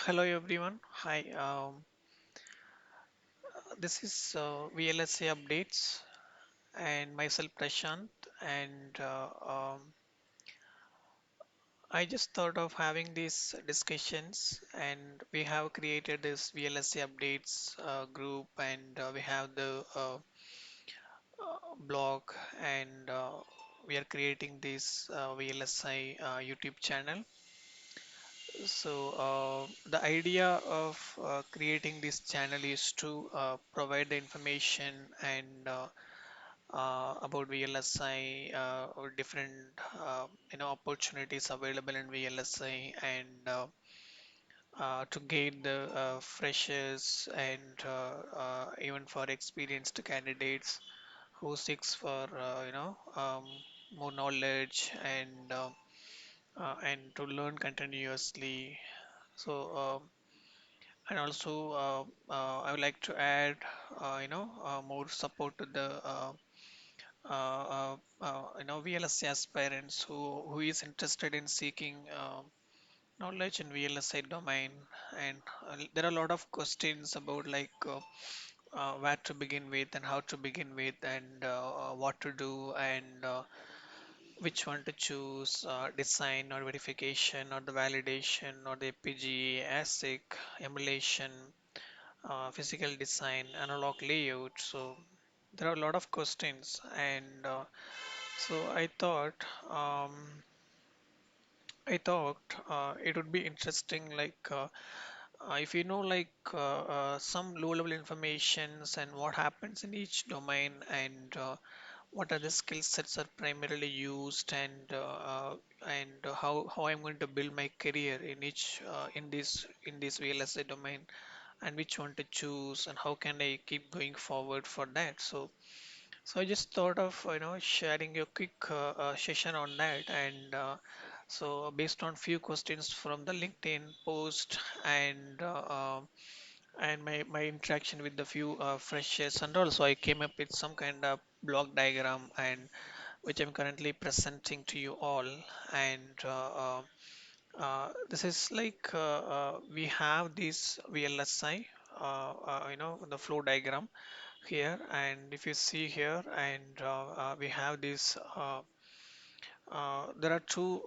Hello everyone. Hi. This is VLSI updates and myself Prashant. And I just thought of having these discussions, and we have created this VLSI updates group, and we have the blog, and we are creating this VLSI YouTube channel. So the idea of creating this channel is to provide the information and about VLSI or different opportunities available in VLSI and to gain the freshers and even for experienced candidates who seeks for more knowledge and to learn continuously. So and also I would like to add more support to the VLSI aspirants who is interested in seeking knowledge in VLSI domain, and there are a lot of questions about where to begin with and how to begin with and what to do and which one to choose, design or verification or the validation or the APG, ASIC, emulation, physical design, analog layout. So there are a lot of questions, and so um, I thought it would be interesting, if you know some low-level informations and what happens in each domain and what are the skill sets are primarily used and how I'm going to build my career in each in this VLSI domain and which one to choose and how can I keep going forward for that. So I just thought of sharing a quick session on that, and so based on few questions from the LinkedIn post and my interaction with the few freshers, and also I came up with some kind of block diagram and which I'm currently presenting to you all. And this is we have this VLSI, the flow diagram here, and if you see here, and we have this. There are two,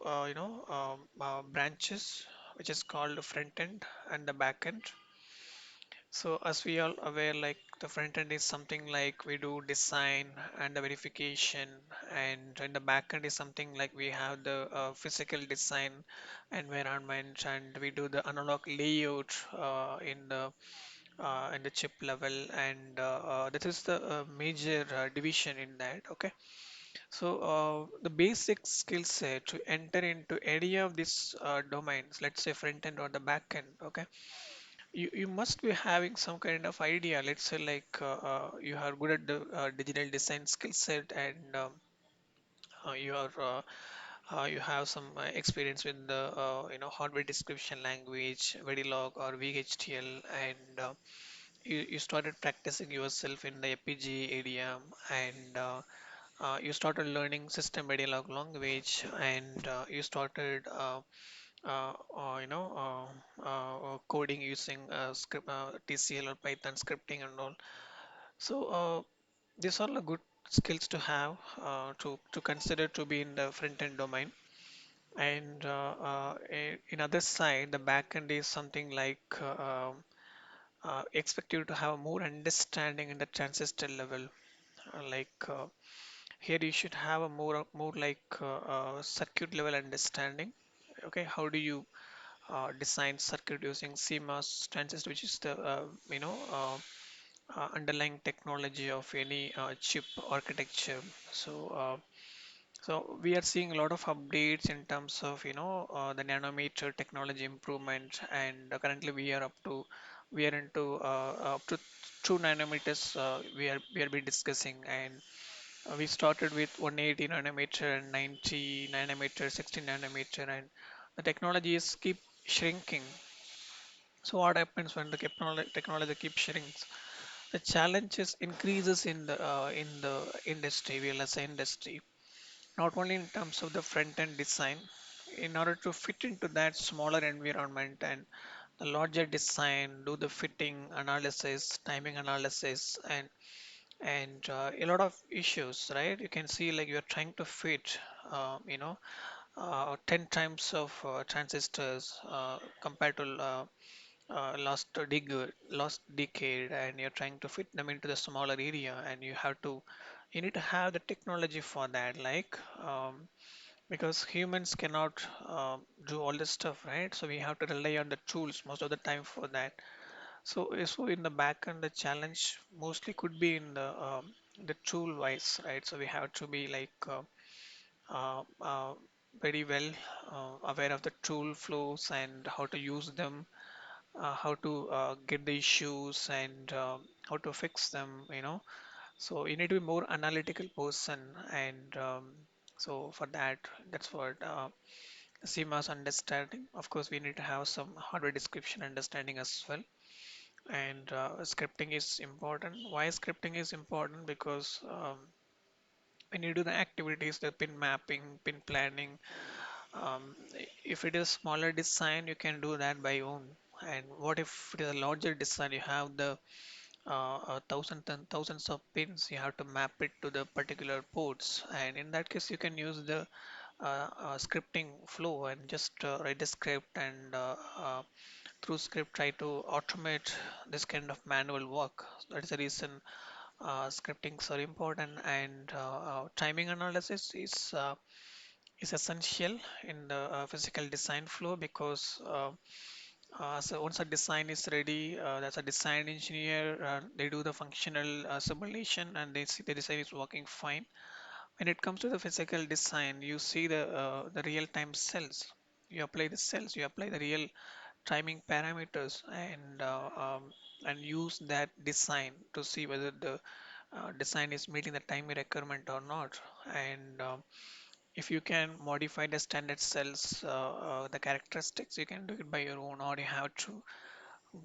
branches, which is called the front end and the back end. So as we all aware, like the front end is something like we do design and the verification, and in the back end is something like we have the physical design environment, and we do the analog layout in the chip level, and that is the major division in that. Okay, so the basic skill set to enter into any of these domains, let's say front end or the back end. Okay, you must be having some kind of idea. Let's say you are good at the digital design skill set, and you are you have some experience with the hardware description language Verilog or VHDL, and you started practicing yourself in the APG area, and you started learning system Verilog language, and you started coding using script, TCL or Python scripting and all. So these are the good skills to have to consider to be in the front end domain. And in other side, the back end is something expect you to have more understanding in the transistor level. Here you should have a more circuit level understanding. Okay, how do you design circuit using CMOS transistor, which is the underlying technology of any chip architecture. So we are seeing a lot of updates in terms of the nanometer technology improvement, and currently we are into up to 2 nanometers. We are be discussing, and we started with 180 nanometer and 90 nanometer, 60 nanometer, and the technology is keep shrinking. So what happens when the technology keeps shrinking? The challenges increases in the industry, VLSI industry, not only in terms of the front end design, in order to fit into that smaller environment and the larger design, do the fitting analysis, timing analysis, and a lot of issues, right? You can see like you're trying to fit, uh, you know, 10 times of transistors compared to last decade, and you're trying to fit them into the smaller area, and you need to have the technology for that, like because humans cannot do all this stuff, right? So we have to rely on the tools most of the time for that. So in the back end, the challenge mostly could be in the tool wise, right? So we have to be like uh, uh, very well aware of the tool flows and how to use them, how to get the issues, and how to fix them, you know. So you need to be more analytical person, and so for that, that's what CMOS understanding. Of course, we need to have some hardware description understanding as well. And scripting is important. Why scripting is important? Because when you do the activities, the pin mapping, pin planning, um, if it is smaller design, you can do that by own. And what if it is a larger design? You have the thousands and thousands of pins. You have to map it to the particular ports, and in that case, you can use the scripting flow and just write the script, and through script try to automate this kind of manual work. That is the reason scriptings are important, and timing analysis is essential in the physical design flow, because so once a design is ready, that's a design engineer, they do the functional simulation, and they see the design is working fine. When it comes to the physical design, you see the real-time cells. You apply the cells, you apply the real timing parameters, and use that design to see whether the design is meeting the timing requirement or not. And if you can modify the standard cells, the characteristics, you can do it by your own, or you have to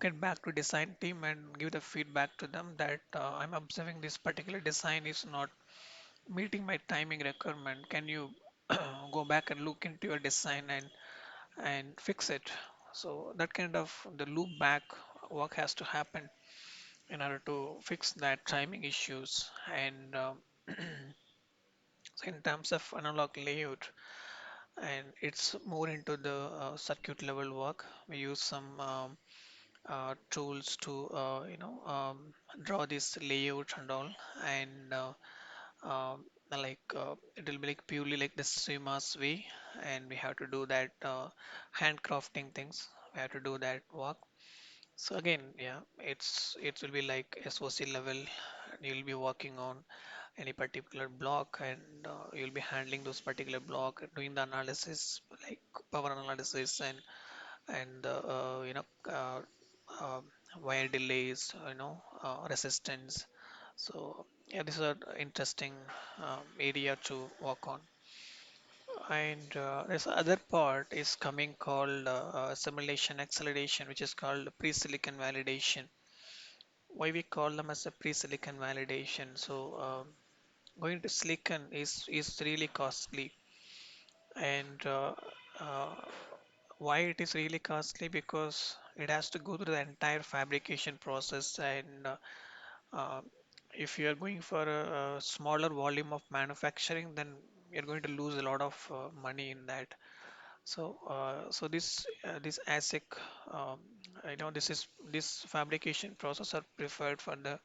get back to design team and give the feedback to them that I'm observing this particular design is not meeting my timing requirement. Can you go back and look into your design and fix it? So that kind of the loop back work has to happen in order to fix that timing issues. And so in terms of analog layout, and it's more into the circuit level work. We use some tools to draw this layout and all, and it will be like purely like the CMOS way, and we have to do that handcrafting things. We have to do that work. So again, yeah, it will be like SOC level. And you'll be working on any particular block, and you'll be handling those particular block, doing the analysis like power analysis, and uh, wire delays, resistance. So yeah, this is an interesting area to work on. And this other part is coming called simulation acceleration, which is called pre-silicon validation. Why we call them as a pre-silicon validation? So going to silicon is really costly, and uh, why it is really costly? Because it has to go through the entire fabrication process, and uh, if you are going for a smaller volume of manufacturing, then you're going to lose a lot of money in that. So this ASIC, um, this fabrication process are preferred for the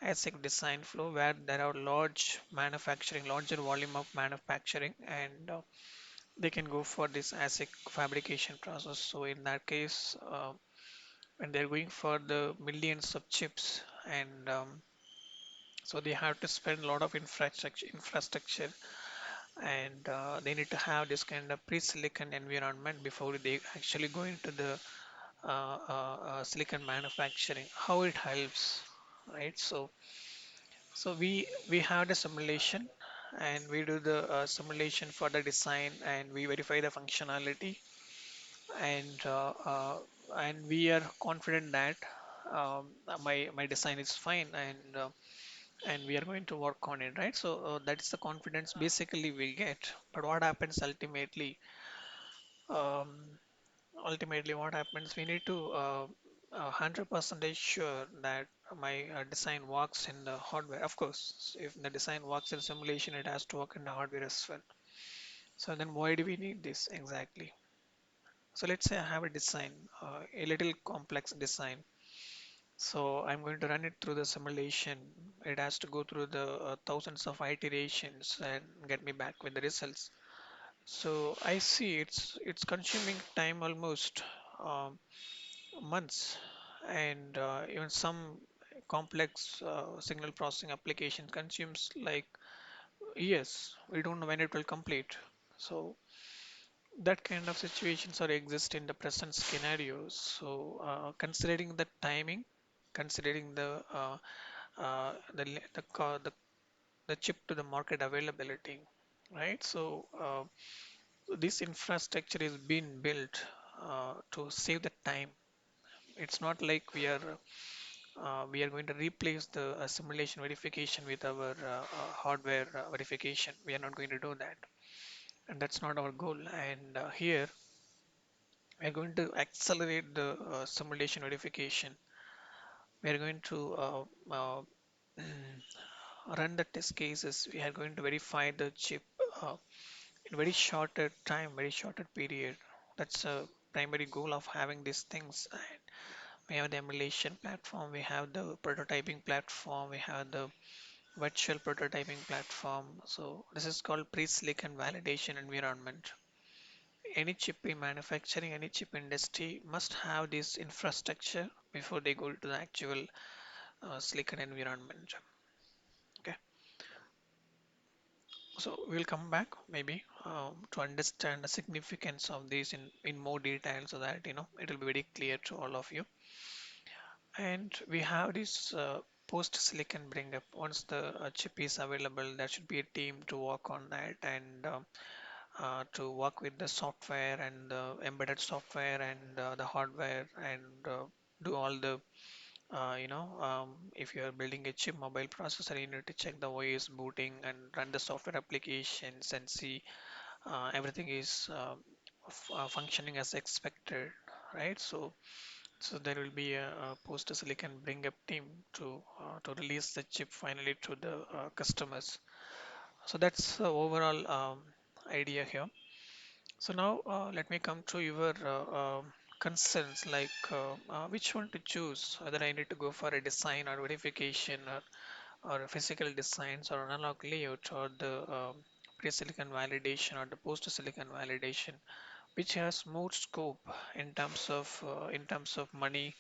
ASIC design flow, where there are larger volume of manufacturing, and they can go for this ASIC fabrication process. So in that case, when they're going for the millions of chips, and so they have to spend a lot of infrastructure, and they need to have this kind of pre-silicon environment before they actually go into the silicon manufacturing. How it helps, right? So we have the simulation, and we do the simulation for the design, and we verify the functionality, and uh, uh, and we are confident that my design is fine, and we are going to work on it, right? So that's the confidence basically we get. But what happens ultimately? Um, ultimately what happens, we need to 100% sure that my design works in the hardware. Of course, if the design works in simulation, it has to work in the hardware as well. So then why do we need this exactly? So let's say I have a design, a little complex design. So I'm going to run it through the simulation. It has to go through the thousands of iterations and get me back with the results. So I see it's consuming time almost um, months, and even some complex signal processing application consumes like years. We don't know when it will complete. So that kind of situations are exist in the present scenarios. So considering the timing, considering the chip to the market availability, right? So this infrastructure is being built to save the time. It's not like we are going to replace the simulation verification with our hardware verification. We are not going to do that, and that's not our goal. And here we are going to accelerate the simulation verification. We are going to run the test cases. We are going to verify the chip uh, in very shorter time, very shorter period. That's a primary goal of having these things. And we have the emulation platform, we have the prototyping platform, we have the virtual prototyping platform. So this is called pre-silicon validation environment. Any chip in manufacturing, any chip industry must have this infrastructure before they go to the actual silicon environment. Okay, so we'll come back maybe to understand the significance of these in more detail so that it will be very clear to all of you. And we have this post-silicon bring up. Once the chip is available, there should be a team to work on that and to work with the software and the embedded software and the hardware and do all the if you are building a chip mobile processor, you need to check the OS booting and run the software applications and see everything is functioning as expected, right? So there will be a post-silicon bring-up team to release the chip finally to the customers. So that's the overall idea here. So now let me come to your concerns, like which one to choose, whether I need to go for a design or verification or a physical designs or analog layout or the pre-silicon validation or the post-silicon validation, which has more scope in terms of money,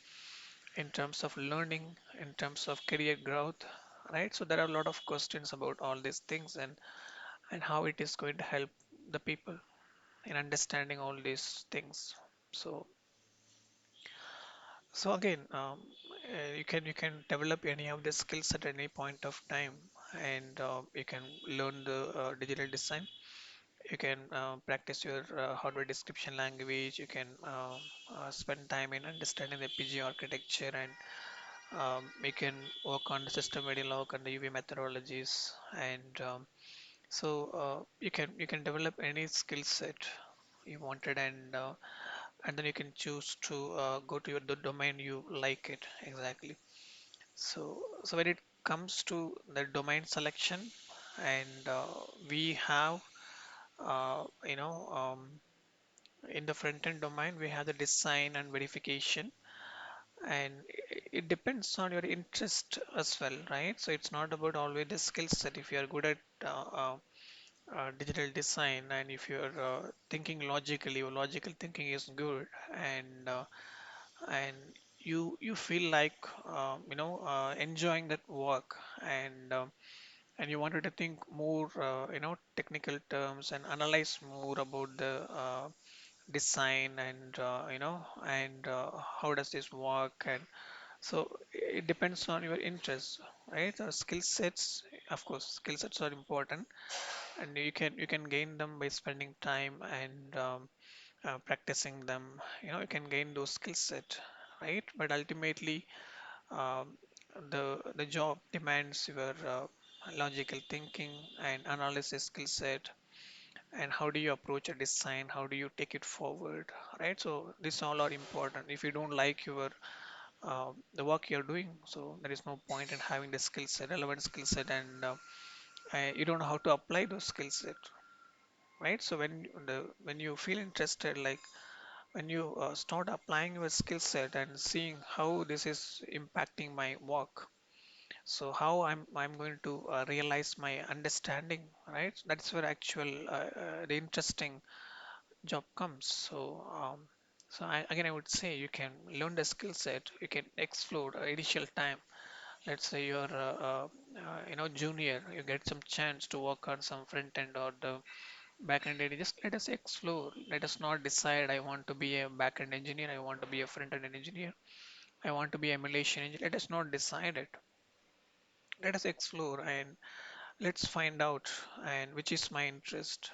in terms of learning, in terms of career growth, right? So there are a lot of questions about all these things and how it is going to help the people in understanding all these things. So so again, you can develop any of the skills at any point of time, and you can learn the digital design. You can practice your hardware description language. You can spend time in understanding the PG architecture and you can work on the system Verilog and the UV methodologies, and you can develop any skill set you wanted, and then you can choose to go to the domain you like it exactly. So when it comes to the domain selection, and we have you know in the front end domain we have the design and verification, and it depends on your interest as well, right? So it's not about always the skill set. If you are good at digital design, and if you're thinking logically, your logical thinking is good, and you feel like enjoying that work, and you wanted to think more technical terms and analyze more about the design and how does this work, and so it depends on your interest, right? Skill sets, of course, skill sets are important, and you can gain them by spending time and practicing them. You can gain those skill set, right? But ultimately, um, the job demands your logical thinking and analysis skill set, and how do you approach a design, how do you take it forward, right? So these all are important. If you don't like your the work you're doing, so there is no point in having the skill set, relevant skill set, and you don't know how to apply those skill set, right? So when you feel interested, like when you start applying your skill set and seeing how this is impacting my work, so how I'm going to realize my understanding, right? That's where actual the interesting job comes. So again, I would say you can learn the skill set, you can explore initial time. Let's say you're junior, you get some chance to work on some front end or the back end area. Just let us explore. Let us not decide I want to be a back end engineer, I want to be a front end engineer, I want to be emulation engineer. Let us not decide it. Let us explore and let's find out and which is my interest,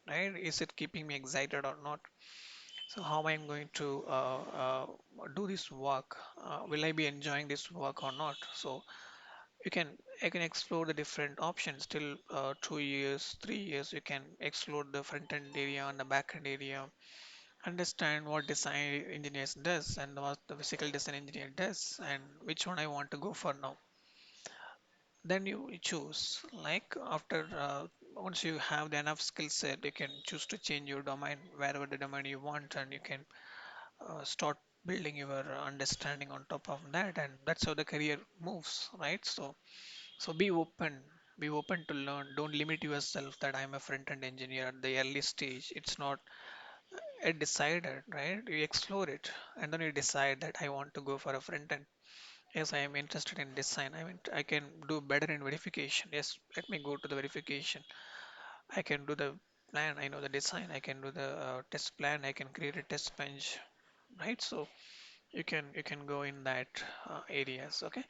right? Is it keeping me excited or not? So how am I going to do this work? Will I be enjoying this work or not? So you can explore the different options till 2 years, 3 years. You can explore the front end area and the back end area, understand what design engineers does and what the physical design engineer does, and which one I want to go for now. Then you choose. Like after once you have the enough skill set, you can choose to change your domain wherever the domain you want, and you can start building your understanding on top of that, and that's how the career moves, right? So be open to learn. Don't limit yourself that I'm a front end engineer at the early stage. It's not decided, right? You explore it and then you decide that I want to go for a front end. Yes, I am interested in design. I mean, I can do better in verification. Yes, let me go to the verification. I can do the plan. I know the design. I can do the test plan. I can create a test bench, right? So you can go in that areas. Okay.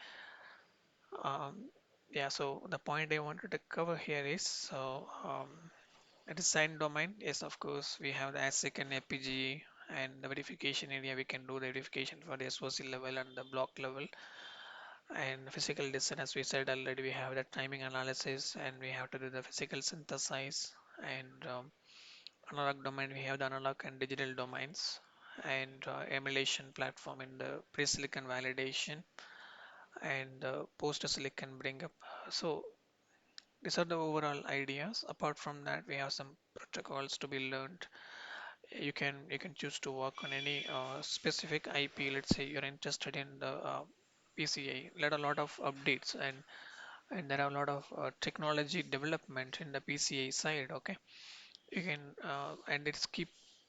Um, yeah. So the point I wanted to cover here is a design domain. Yes, of course, we have the ASIC and APG, and the verification area. We can do the verification for the SOC level and the block level. And physical design, as we said already, we have the timing analysis and we have to do the physical synthesis. And analog domain, we have the analog and digital domains and emulation platform in the pre-silicon validation and post-silicon bring up. So these are the overall ideas. Apart from that, we have some protocols to be learned. You can choose to work on any specific IP. Let's say you're interested in the PCI. Let a lot of updates and there are a lot of technology development in the PCI side. Okay, you can and it's keep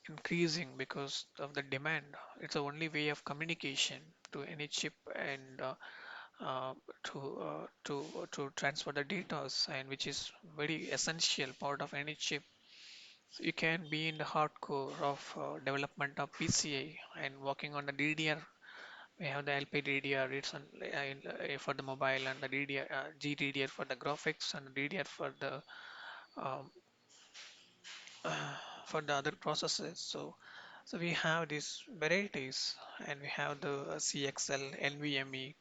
increasing because of the demand. It's the only way of communication to any chip and uh, to transfer the data and which is very essential part of any chip. So you can be in the hardcore of development of PCI and working on the DDR. We have the LP DDR, it's for the mobile, and the DDR, GDDR for the graphics, and DDR for the um, for the other processes. So we have these varieties, and we have the CXL, NVMe.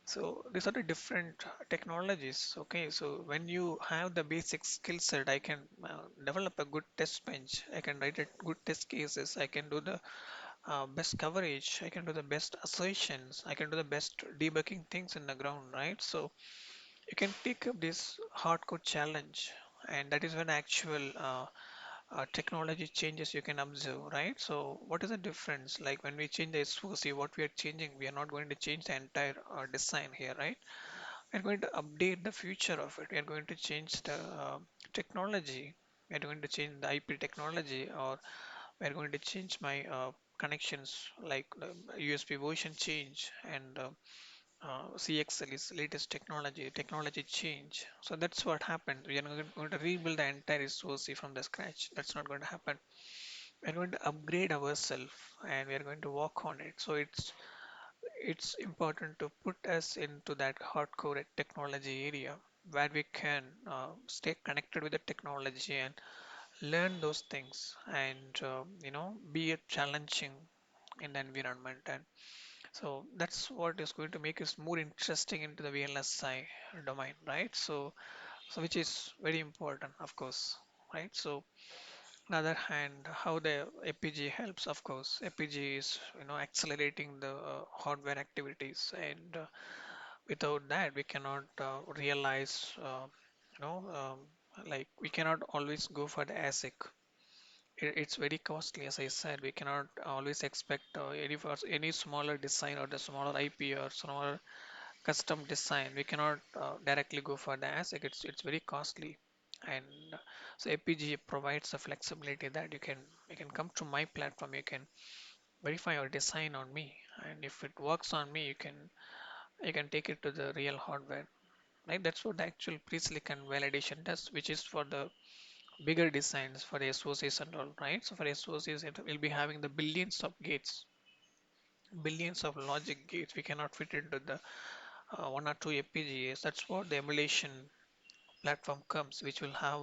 So these are the different technologies. Okay, so when you have the basic skill set, I can develop a good test bench. I can write a good test cases. I can do the best coverage. I can do the best assertions. I can do the best debugging things in the ground, right? So you can take up this hardcore challenge, and that is when actual technology changes you can observe, right? So what is the difference? Like when we change the SOC, what we are changing, we are not going to change the entire design here, right? We are going to update the future of it. We are going to change the technology. We are going to change the IP technology, or we are going to change my connections, like the USB version change and CXL is latest technology change. So that's what happened. We are not going to rebuild the entire SOC from the scratch. That's not going to happen. We are going to upgrade ourselves and we are going to work on it. So it's important to put us into that hardcore technology area where we can stay connected with the technology and learn those things and be a challenging in the environment. And so that's what is going to make us more interesting into the VLSI domain, right? So which is very important, of course. right? So on the other hand, how the APG helps, of course, APG is accelerating the hardware activities, and without that we cannot realize like we cannot always go for the ASIC. It's very costly, as I said. We cannot always expect any smaller design or the smaller IP or smaller custom design. We cannot directly go for the ASIC. It's very costly, and so APG provides a flexibility that you can come to my platform. You can verify your design on me, and if it works on me, you can take it to the real hardware. Right? That's what the actual pre-silicon validation does, which is for the bigger designs for the SOCs and all, right? So for SOCs, it will be having the billions of gates, billions of logic gates. We cannot fit into the one or two FPGAs. That's what the emulation platform comes, which will have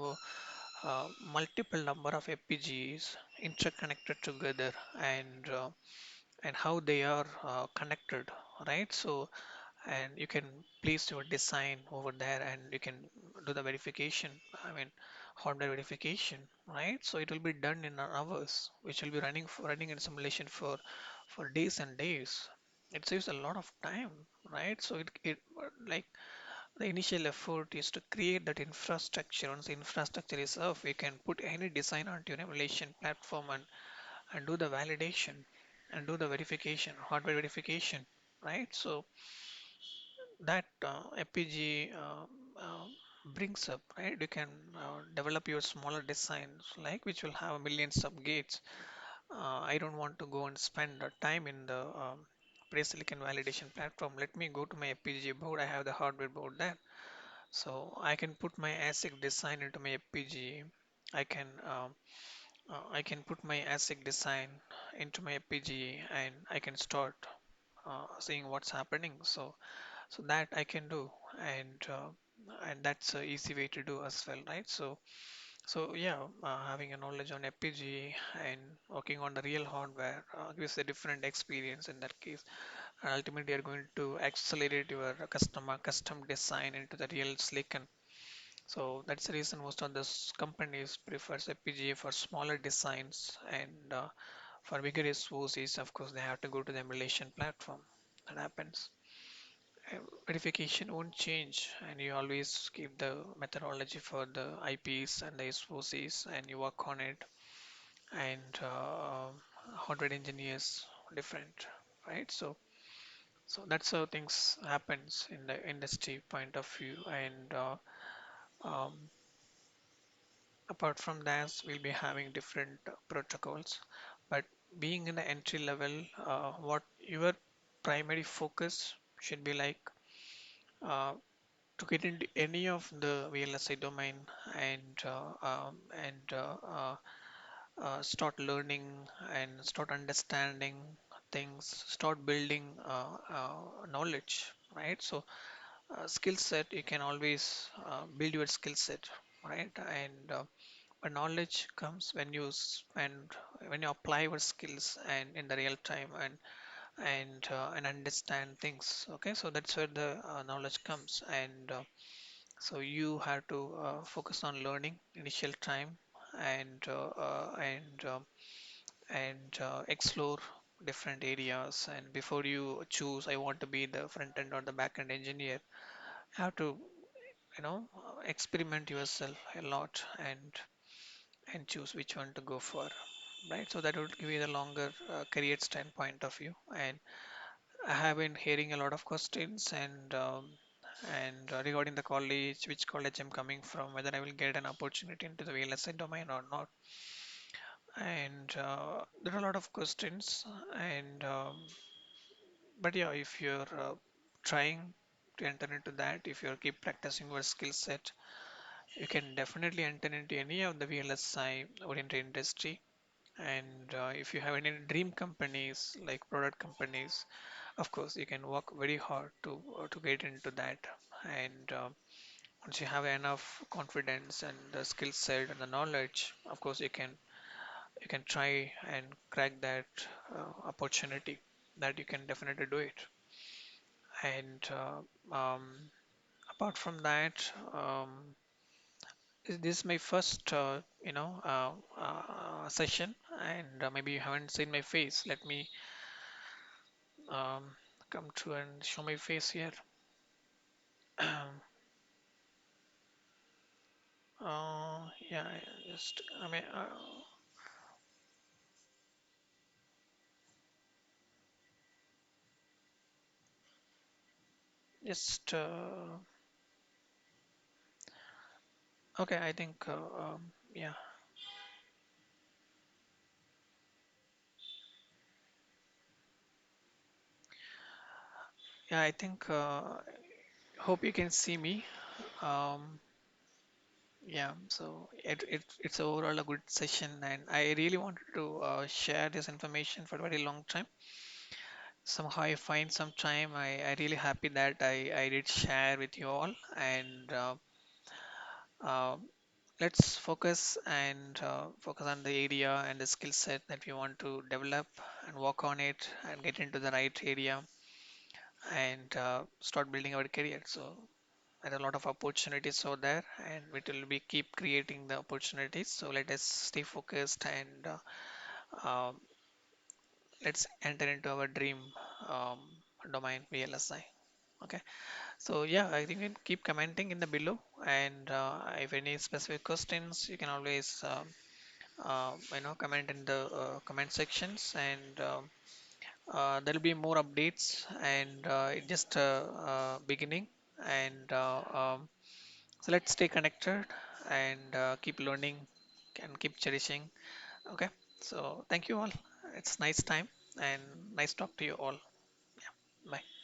multiple number of FPGAs interconnected together, and how they are connected, right? So and you can place your design over there, and you can do the verification. I mean, hardware verification, right? So it will be done in hours, which will be running in simulation for days and days. It saves a lot of time, right? So it like the initial effort is to create that infrastructure. Once the infrastructure is up, we can put any design onto an emulation platform, and do the validation and do the verification, hardware verification, right? So that FPG brings up, right? You can develop your smaller designs, like which will have millions of gates. I don't want to go and spend time in the pre-silicon validation platform. Let me go to my FPGA board. I have the hardware board there, so I can put my ASIC design into my FPGA. I can I can put my ASIC design into my FPGA, and I can start seeing what's happening. So that I can do, and that's a easy way to do as well, right? So yeah, having a knowledge on FPGA and working on the real hardware gives a different experience in that case. And ultimately, you're going to accelerate your custom design into the real silicon. So that's the reason most of those companies prefers FPGA for smaller designs, and for bigger SoCs, of course, they have to go to the emulation platform. That happens. Verification won't change, and you always keep the methodology for the IPs and the SOCs, and you work on it. And hardware engineers different, right? So that's how things happens in the industry point of view. And um, apart from that, we'll be having different protocols. But being in the entry level, what your primary focus should be like. Uh, to get into any of the VLSI domain, and start learning and start understanding things, start building knowledge, right? So skill set, you can always build your skill set, right? And but knowledge comes when you spend, when you apply your skills and in the real time, and understand things. Okay, so that's where the knowledge comes. And so you have to focus on learning initial time, and explore different areas. And before you choose, I want to be the front end or the back end engineer, you have to experiment yourself a lot, and choose which one to go for, right? So that would give you the longer career standpoint of view. And I have been hearing a lot of questions, and regarding the college, which college I'm coming from, whether I will get an opportunity into the VLSI domain or not. And there are a lot of questions, and but yeah, if you're trying to enter into that, if you keep practicing your skill set, you can definitely enter into any of the VLSI oriented industry. And if you have any dream companies, like product companies, of course you can work very hard to get into that. And once you have enough confidence and the skill set and the knowledge, of course you can try and crack that opportunity, that you can definitely do it. And apart from that, This is my first, session, and maybe you haven't seen my face. Let me um, come to and show my face here. Yeah, just I mean, just okay. I think yeah, yeah. I think hope you can see me. Um, yeah. So it's overall a good session, and I really wanted to share this information for a very long time. Somehow I find some time. I really happy that I did share with you all, and uh, let's focus on the area and the skill set that we want to develop and work on it and get into the right area and start building our career. So there are a lot of opportunities out there, and we will be keep creating the opportunities. So let us stay focused and let's enter into our dream um, domain VLSI. Okay. So yeah, I think you can keep commenting in the below, and if any specific questions, you can always comment in the comment sections, and there'll be more updates, and it just beginning, and so let's stay connected and keep learning and keep cherishing. Okay, so thank you all. It's nice time and nice talk to you all. Yeah, bye.